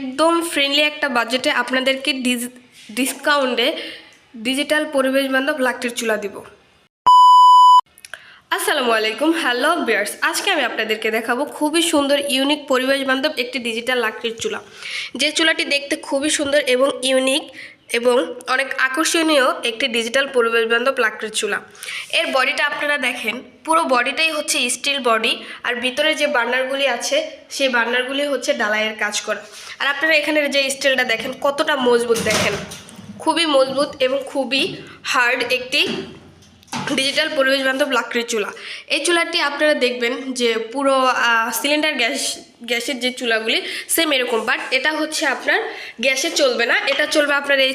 একদম ফ্রেন্ডলি একটা বাজেটে আপনাদেরকে ডিসকাউন্টে ডিজিটাল পরিবেশ বান্ধব লাকড়ির চুলা দিব। আসসালামু আলাইকুম, হ্যালো ভিউয়ার্স। আজকে আমি আপনাদেরকে দেখাবো খুবই সুন্দর ইউনিক পরিবেশ বান্ধব একটি ডিজিটাল লাকড়ির চুলা, যে চুলাটি দেখতে খুবই সুন্দর এবং ইউনিক এবং অনেক আকর্ষণীয় একটি ডিজিটাল পরিবেশ বান্ধব লাকড়ির চুলা। এর বডিটা আপনারা দেখেন, পুরো বডিটাই হচ্ছে স্টিল বডি, আর ভিতরে যে বার্নারগুলি আছে সেই বার্নারগুলি হচ্ছে ডালাইয়ের কাজ করা। আর আপনারা এখানের যে স্টিলটা দেখেন কতটা মজবুত, দেখেন খুবই মজবুত এবং খুবই হার্ড একটি ডিজিটাল পরিবেশ বান্ধব লাকড়ির চুলা। এই চুলাটি আপনারা দেখবেন যে পুরো সিলিন্ডার গ্যাসের যে চুলাগুলি সেম এরকম, বাট এটা হচ্ছে আপনার গ্যাসে চলবে না, এটা চলবে আপনার এই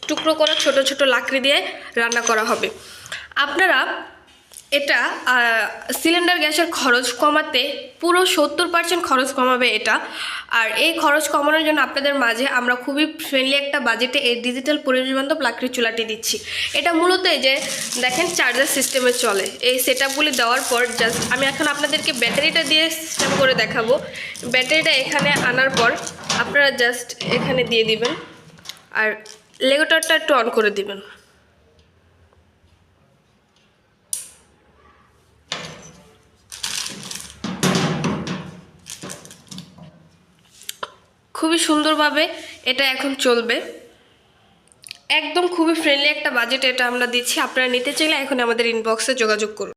টুকরো করা ছোট ছোট লাকড়ি দিয়ে রান্না করা হবে। আপনারা এটা সিলিন্ডার গ্যাসের খরচ কমাতে পুরো 70% খরচ কমাবে এটা। আর এই খরচ কমানোর জন্য আপনাদের মাঝে আমরা খুবই ফ্রেন্ডলি একটা বাজেটে এই ডিজিটাল পরিবেশ বান্ধব লাকড়ির চুলাটি দিচ্ছি। এটা মূলত এই যে দেখেন চার্জার সিস্টেমে চলে। এই সেটআপগুলি দেওয়ার পর জাস্ট আমি এখন আপনাদেরকে ব্যাটারিটা দিয়ে সিস্টেম করে দেখাবো। ব্যাটারিটা এখানে আনার পর আপনারা জাস্ট এখানে দিয়ে দিবেন আর রেগুলেটরটা একটু অন করে দিবেন। খুবই সুন্দরভাবে এটা এখন চলবে, একদম খুবই ফ্রেন্ডলি একটা বাজেট এটা আমরা দিচ্ছি। আপনারা নিতে চাইলে এখন আমাদের ইনবক্সে যোগাযোগ করুন।